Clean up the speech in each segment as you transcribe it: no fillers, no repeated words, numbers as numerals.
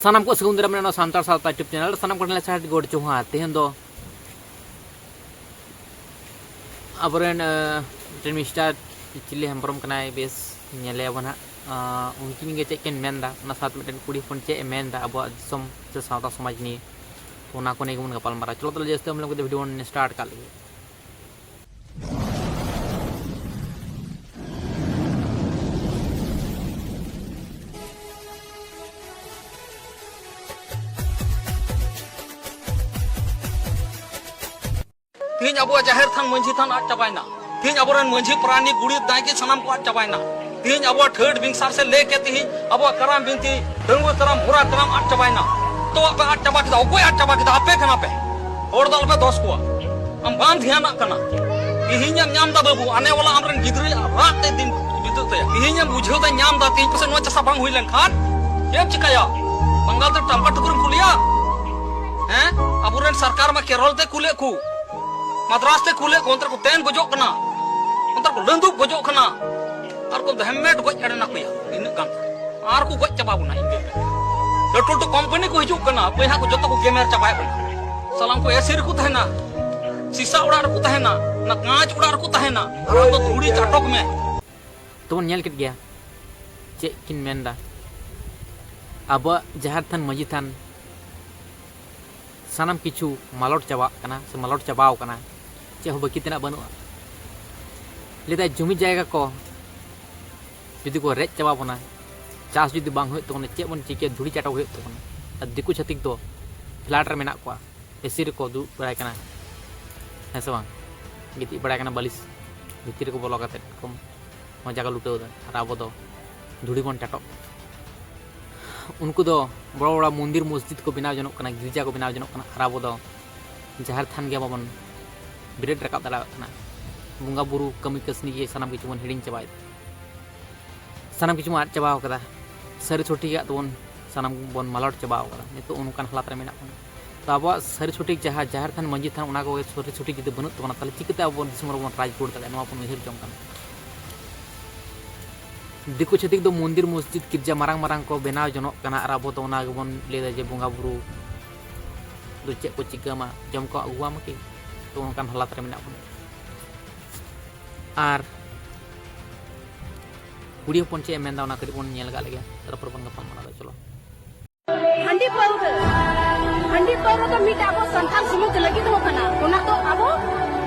सानाम को सगुन दाराम मेना सानतार सावता यूट्यूब चैनल सानाम को ले साथ गोड़ चोहा तेहन दो अबरेन मिस्टर चिल्ली हेम्ब्रम कनाय बेस नेले बना उनकी गे चेक मेनदा ना साथ मिटन कुड़ी फोन चे मेनदा अब दिसम से सावता समाज नि ओना को नेगुन गपाल मारा चलो तो जैसे हम लोग वीडियो स्टार्ट कर लिए। तीन अब जाहिर थान मंझी थान आद चाबायना तीन अब मंझी प्राणी गुड़ी दायके सनाम को आद चाबायना तीन अब थर्ड बिंसार से लेके तीन अब कराम बिनती डंगुर कराम बुरा कराम आद चाबायना तो अब आद चाबा के कोई आद चाबा के आपे कना पे और दल पे दोस को हम बाम ध्यान कना तीन नाम दा बाबू आने वाला हमरन गिदरे रात ते दिन बितु ते तीन बुझो दा नाम दा तीन परसेंट नो चसा बांग हुइलन खान केम चिकाया बंगाल ते टमका टुकुर कुलिया हैं अबुरन सरकार में केरल ते कुले कु मद्रास ते कुले कोंतर को तेन गजो कना कोंतर को लंदुक गजो कना आर को हेमेट गज एडना कुया इन गान आर को गज चबाबु ना इंगे लटु लटु कंपनी को हिजु कना पैसा को जतो को गेमेर चबाय बना सलाम को एसिर को तहना सीसा उड़ा को तहना ना कांच उड़ा को तहना आर को धूड़ी चाटक में तो नेल केट गया चे किन मेनदा अब जहार थान मजी थान सानाम किछु मालट चाबा कना से मालट चाबाव कना चे हो बाकी तना बनुआ लेदा जमी जायगा को जुदी को रेज चाबा बना चास जुदी बांग होय तो चे बन चिके धुड़ी चाटक होय तो दिकु छतिक तो फ्लैट रे मेना को एसी रे को दु बड़ाय कना हेसे बांग गिति बड़ाय कना बालिश भितिर को बोलो काते कम मजा का लुटाव दा और अब दो धुड़ी बन चाटक उनको दो बड़ा बड़ा मंदिर मस्जिद को बनाव जनों कना गिरजा को बनाव जनों कना और अब दो जहार थान गया बाबन बिरेड रकाब दाड़ा कना बुंगा बुरु कमी कसनी के सानाम किछु बन हिडिंग चबाय सानाम किछु आद चबाव कदा सरी छोटी के तो सानाम बन मालट चबाव कदा नितो उनकान हालात रे मेना कना तो अब सरी छोटी जहार थान मंजी थान उना को सरी छोटी जदि बनुत तबना ताले चिकते अब दिसम रे बन राज कोड तले नवा बन हिर जम कना दिकु छतिक दो मंदिर मस्जिद गिरजा मारांग मारांग को बनाव जनों कना और अब तो उना बन लेदा जे बुंगा बुरु दो चे को चिकामा जम को अगुआ मके तो उनकान हालात रे मेना बन आर कुड़ी हपन चे मेनदा उना करी बन नेल गा लगे तरपर बन गपन मना चलो हंडी पाउर तो मिट आबो संथाल सुमुक लगी तो कना ओना तो आबो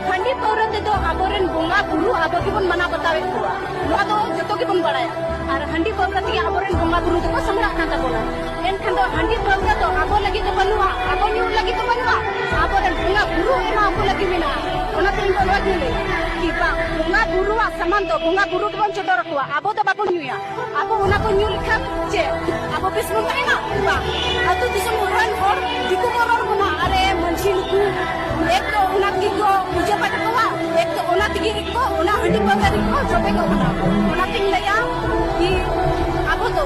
हंडी पाउर ते तो आबोरेन बोंगा गुरु आबो की बन मना बतावे हुआ नो तो जतो की बन बड़ाया और हंडी पाउर ते आबोरेन बोंगा गुरु तो समरा काता बोला एनखन तो हंडी पाउर तो आबो लगी तो बनुआ आबो न्यू लगी तो बनुआ आबोरेन बोंगा गुरु एमा आबो लगी बिना ओना तीन को लगी ले कि बा बोंगा गुरु समान तो बोंगा गुरु तो बन चोदर रखवा आबो तो बाबो न्यूया आबो ओना को न्यू लिखा चे आबो बिस्मुन ताइना बा अतु दिसम उड़ान और दिकु मोरर बना अरे मंझी लुकु एक तो ओना की को पूजा पाठ कोवा एक तो ओना तिगी को ओना हंडी पाउर को जोबे को बना ओना तिंग लया कि आबो तो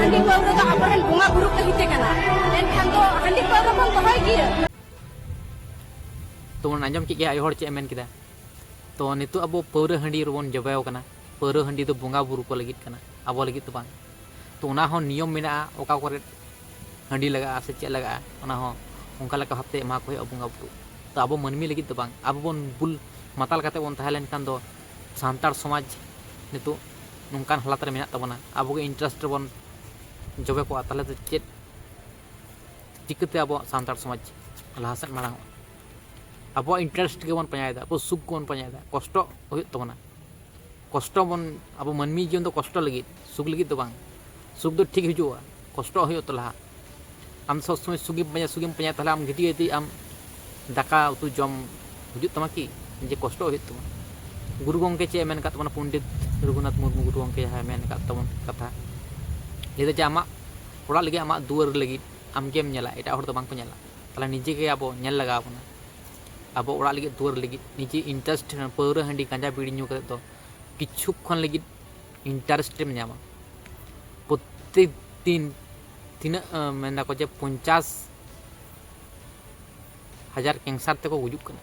हंडी पाउर तो आबोरेन बोंगा गुरु के हिते कना एनखान तो हंडी पाउर बन कहय गिया तो आंजम के आय हर चे मेन किदा तो नितो अब पौर हंडी रबन जबाव कना पौर हंडी तो बोंगा बुरु को लगित कना अब लगित तो बांग तो उना हो नियम मेना ओका करे हंडी लगा से चे लगा उना हो उनका लगा हफ्ते एमा को बोंगा बुरु तो अब मनमी लगित तो बांग अब बन बुल माताल काते बन तहलेन कान दो सानतार समाज नितो नोंकान हालात रे मेना तबना अब के इंटरेस्ट बन जबे को ताले तो चेत चिकते अब सानतार समाज लाहसन मारांग अब इंटरेस्ट के बन पायादा अब सुख को बन पायादा कष्ट होय तबना कष्ट बन अब मनमी जीवन तो कष्ट लगी सुख लगी तो बांग सुख तो ठीक हिजुआ कष्ट होय तो लहा आम सब समय सुगिम पाया तहले आम गिटी गिटी आम दाका उतु जम हिजुत तमा कि जे कष्ट होय तमा गुरु गंके चे मेन कात तबना पंडित रघुनाथ मुर्मू गुरु गंके है मेन कात तबन कथा लेदा जे आमा ओड़ा लगी आमा दुआर लगी आम गेम नेला एटा हर तो बांग को नेला तहले निजे के अब नेल लगा बना अब ओड़ा लगी दुआर लगी निजे इंटरेस्ट पौर हंडी गांजा बीड़ी न्यू करे तो किछु खन लगी इंटरेस्ट में नामा प्रत्येक दिन तीना मेना को जे 50,000 कैंसर तक गुजुक कना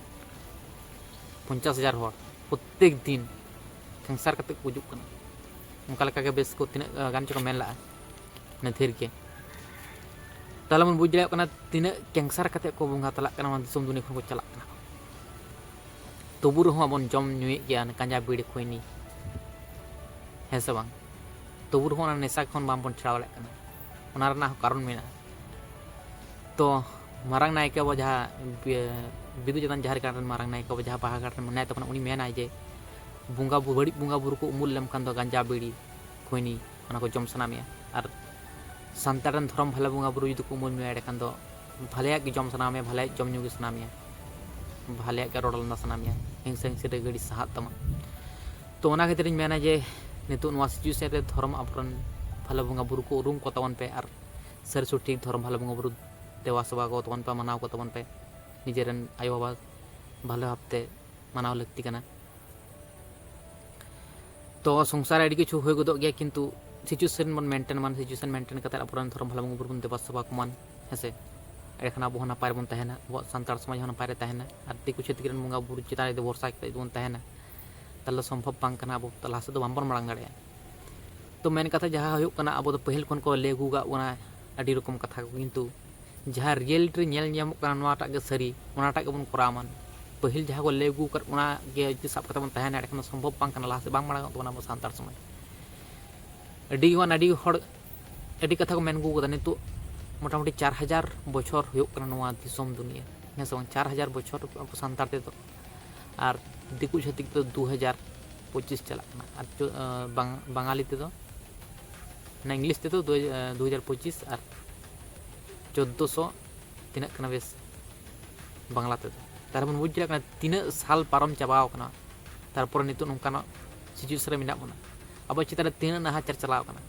50,000 हर प्रत्येक दिन कैंसर कते गुजुक कना उनका लगा के बेस को तीना गान चो मेन ला ने थेर के ताले बन बुझ दाड़ेयाग कना तिना कैंसर कते को बंगा तलाक कना मान दिसम दुनिया खन को चलाक कना तबु रहो बन जम नुए गया गांजा बीड़ी खोइनी है से बांग तबु रहो नेशा खन बाम बन छाड़ा दाड़ेयाग कना ओना रना कारण मेना तो मारांग नायके अब जहाँ बिदु चेतन जहाँ कारण मारांग नायके अब जहाँ बाहा कारण मनाय तखन उनी मेना जे बुंगा बड़ी बुंगा बुरु को उमुल लेमखान दो गांजा बीड़ी खोइनी ओना को जम सना मेया और सानतारन धर्म भाले बुंगा बुरु जुदि को उमुल मेया एडेखान दो भालेयाग गे जम सना मेया भालेयाग जम ᱧᱩ गे सना मेया भालेयाग गे रड़ लांदा सना मेया हिंसा हिंसा रे गड़ी साहात तमा तो ओना खातिर मेना जे नितो नवा सिचुएशन रे धर्म आपरन भाले बुंगा बुरु को उरुम को तबन पे और सर सठिक धर्म भाले बुंगा बुरु देवा सभा को तबन पे मनाव को तबन पे निजेरन आयो बाबा भाले भाबते मनाव लगती कना तो संसार आड़ी किछु होय गदो गया किंतु सिचुएशन मन मेंटेन करते अपन धर्म भाले बुंगा बुरु बन देवा सभा को मान हेसे एखान अब नापाय बन तहना अब सानतार समाज नापाय तहना और दिकु छेत्री बुंगा बुरु चितान दे भरसा करते बन तहना ताले संभव बांग कना अब तला से बांबन मांग दाड़े तो मेन कथा जहाँ होय कना अब तो पहिल खन को ले गुगा ओना आड़ी रकम कथा को किंतु जहाँ रियलिटी नेल ᱧᱟᱢᱚᱜ ᱠᱟᱱᱟ ᱱᱚᱣᱟᱴᱟᱜ ᱜᱮ ᱥᱟᱹᱨᱤ ᱚᱱᱟᱴᱟᱜ ᱜᱮᱵᱚᱱ ᱠᱚᱨᱟᱣᱢᱟᱱ ᱯᱟᱹᱦᱤᱞ ᱡᱟᱦᱟᱸ ᱠᱚ ᱞᱟᱹᱭ ᱟᱹᱜᱩ ᱠᱟᱫ ᱚᱱᱟ ᱜᱮ ᱡᱩᱫᱤ ᱥᱟᱵ ᱠᱟᱛᱮ ᱵᱚᱱ ᱛᱟᱦᱮᱱᱟ ᱮᱸᱰᱮᱠᱷᱟᱱ ᱥᱚᱢᱵᱷᱚᱵ ᱵᱟᱝ ᱠᱟᱱᱟ ᱞᱟᱦᱟ ᱥᱮᱫ ᱵᱟᱝ ᱢᱟᱲᱟᱝᱚᱜ ᱛᱟᱵᱚᱱᱟ ᱟᱵᱚ ᱥᱟᱱᱛᱟᱲ ᱥᱚᱢᱟᱡᱽ ᱟᱹᱰᱤ ᱦᱚᱲ ᱟᱹᱰᱤ ᱠᱟᱛᱷᱟ ᱠᱚ ᱢᱮᱱ ᱟᱹᱜᱩ ᱠᱟᱫᱟ ᱱᱤᱛᱚᱜ मोटामुटी 4000 बछर हुयुग कना नोआ दिसोम दुनिया हें से 4000 बछर अब सानतार ते तो और दिकु छतिक तो 2025 चला और बंगाली ते तो ना इंग्लिश ते तो 2025 और 1400 तीना कना बेस बांग्ला ते तो तार बन बुझ कना तीना साल पारम चाबाव कना तारपर नितो नोंकाना सिचुएशन रे मेना बना अब चितारे तीना नाहाचार चलाव कना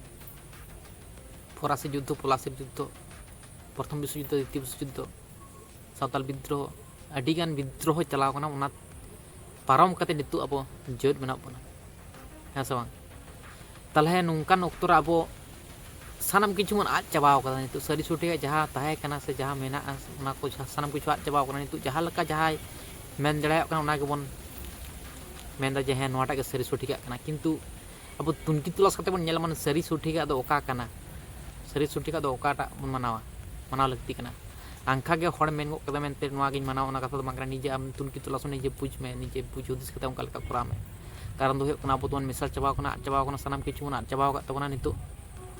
फरासी युद्ध पलासी युद्ध प्रथम विश्व युद्ध द्वितीय विश्व युद्ध सावताल विद्रोह अडिगान विद्रोह चलाव कना उना पारम कते नितो अब जेद मेना बना हें से बांग तालहे नोंकान अक्तो रे अब सानाम किछु मन आज चाबाव कदा नितो सरी छुटी जहाँ ताहे कना से जहाँ मेना उना को सानाम किछु आज चाबाव कना नितो जहाँ लका जहाँ मेन दड़ाय कना उना गेबन मेनदा जे हें नोटाक सरी छुटी कना किंतु अब तुनकी तुलास कते बन नेल मान सरी छुटी दो ओका कना सरी छुटी का दो ओकाटा बन मनावा मनाव लगती कना आंखा गे हड़ मेन गो कदा मेनते नोआ गिन मनाव ओना कथा दो बांग निजे आम तुनकी तुलास निजे बुझ में निजे बुझ हुदिस कते उनका लका करा में कारण दो कना अब दोन मिसाल चाबाव कना सानाम किछु बन चाबाव का तबना नितो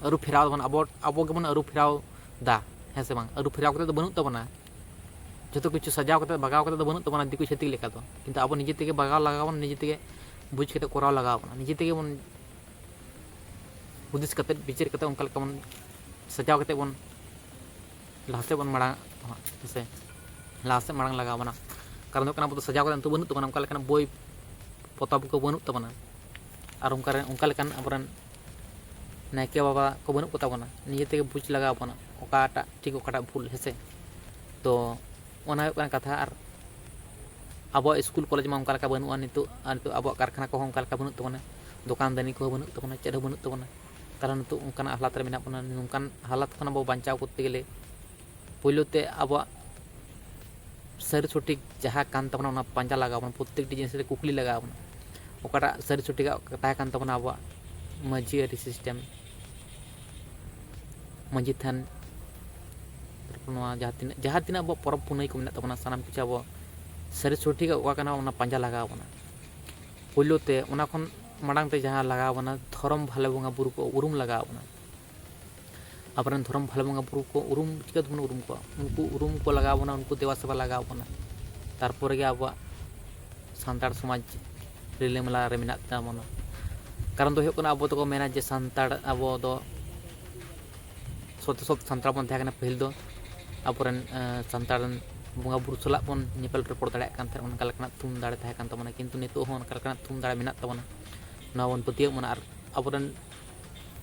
अरु फेराव बन अब गेबन अरु फेराव दा हें से बांग अरु फेराव कते दो बनु तबना जतो किछु सजाव कते बगाव कते दो बनु तबना दिकु छेती लेका दो किंतु अब निजे तेगे बगाव लगावन निजे तेगे बुझ कते कराव लगावना निजे तेगे बन हुदिस कते विचार कते उनका लका बन सजाव कते बन लासे बन माड़ा से लासे माड़ा लगा बना कारण दो कना अब सजाव कते तो बनु तबना उनका लका बोई पताब को बनु तबना और उनका लेकान अबरन नायके बाबा को बनु को तबना निजे तेगे बुझ लगा बना ओकाटा ठीक ओकाटा भूल हेसे तो ओना कथा और अब स्कूल कॉलेज में उनका लका बनुआ नितो अब कारखाना को उनका लका बनु तबना दुकान दानी को बनु तबना चेद बनु तबना कारण तो उनकान हालात रे मेना बना नोंकान हालात खन अब बांचाव करते गेले पहिलोते अब सरी सठिक जहाँ कान तबना ओना पांजा लगाव बना प्रत्येक जिनिस रे कुकली लगाव बना ओकाटा सरी सठिक ताहे कान तबना अब माझी आरी सिस्टम माझी थान जहाँ तीना अब परब पुनई को मेना तबना सानाम किछु अब सरी सठिक ओका कना ओना पांजा लगाव बना पहिलोते ओना खन माड़ांग ते जहाँ लगाव बना धर्म भाले बुंगा बुरु को उरुम लगाव बना अपरन धर्म भाले बुंगा बुरु को उरुम चिका बन उरुम को उनको उरुम को लगाव बना उनको देवा सेवा लगाव बना तारपर गे अब सानताड़ समाज रिलेमला रे मेना ताबना कारण दो होकना अब तो मेना जे सानताड़ अब दो सत सानताड़ बन थाकना पहिल दो अपरन सानताड़ बुंगा बुरु सला बन नेपल रिपोर्ट दाड़े कान थार उनका लकना तुम दाड़े थाहे कान तबना किंतु नितो हो उनका लकना तुम दाड़े मेना तबना नावन पतिया मन और अबरन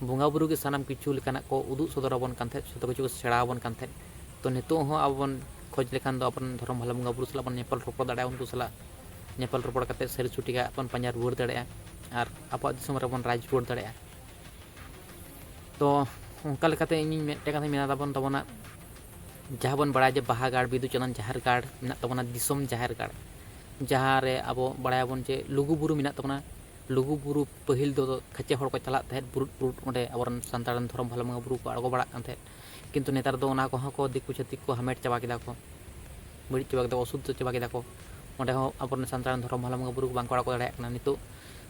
बुंगा बुरु के सानाम किछु लेकाना को उदुग सदराबन कान्थे जतो किछु सेड़ाबन कान्थे तो नितो हो अबन खोज लेखान दो अपन धर्म भाला बुंगा बुरु सला बन नेपाल रोपड़ दाड़े उनको सला नेपाल रोपड़ काते सरी छुटी का अपन पंजार रुवाड़ दाड़े और आपा दिसम रे बन राज रुवाड़ दाड़े तो उनका लेकाते इन मेटे कथा मेना ताबन तबना जहाँ बन बड़ा जे बाहा गाड़ बिदु चलन जहार गाड़ मेना तबना दिसम जहार गाड़ जहाँ रे अब बड़ायाबन जे लुगु बुरु मेना तबना लुगु बुरु पहिल दो खचे हड़ को चला बुरुट बुरुट ओंडे आबरन सानताड़न धर्म भाला बुंगा बुरु को आड़गो बड़ा कान किंतु नेतार दो ओना कोहॉं को दिक्कु छतिक को हमेट चाबा केदा को बड़ी चाबा केदा अशुद्ध चाबा केदा को ओंडे हो अपन सानतार धर्म भाला बंगा बुरु बांग को दाड़ा कना नितो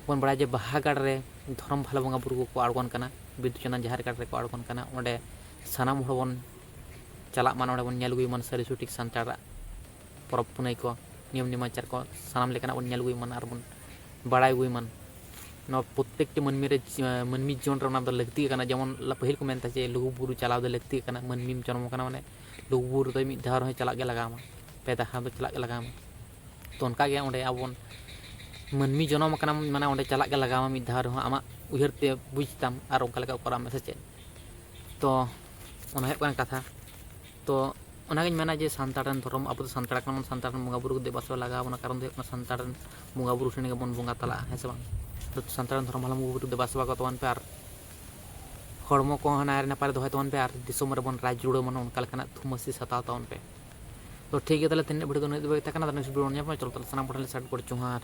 बन बड़ा जे बाहागाड़ रे धर्म भाला बंगा बुरु को आड़गोन कना बिदु चंदन जहार गाड़ रे को आड़गोन कना ओंडे सानाम हड़ बन चला मान ओंडे बन नेल गुई मन सारी सुटिक सानतार परब पुनई को नियम निमाचार को सानाम लेकना बन नेल गुई मन आर बन बड़ाई गुई मन न प्रत्येक मनमी रे मनमी जीवन रे ओना दो लगती कना जेमन पहिल को मेनता जे लुगु बुरु चलाव दो लगती कना मनमी जन्म कना माने लुगु बुरु दो मिद धार चला गे लगामा पे दाहा दो चला गे लगामा तो उनका गे ओंडे आबन मनमी जन्म कना माने ओंडे चला गे लगामा मिद धार आमा उहर ते बुझताम आर ओंका लेका कराम से चे तो ओना हे कथा तो ओनागिन मेना जे सानतारन धर्म अब सानतार कना सानतारन बंगा बुरु दे बसवा लगा ओना कारण दो सानतारन बंगा बुरु ठेने बन बंगा तला है से बांग तो सानतारन धर्म भाला बुरु दे बसवा को तवन पे आर हड़मो को हनार नपारे दोहाय तवन पे आर दिसोम रे बन राज जुड़ो मन उनका लेकना थुमसी सताव तवन पे तो ठीक है तले तिन वीडियो दो नेक्स्ट वीडियो तकना नेक्स्ट वीडियो न्याप चलो तले सना पठले स्टार्ट कर चुहार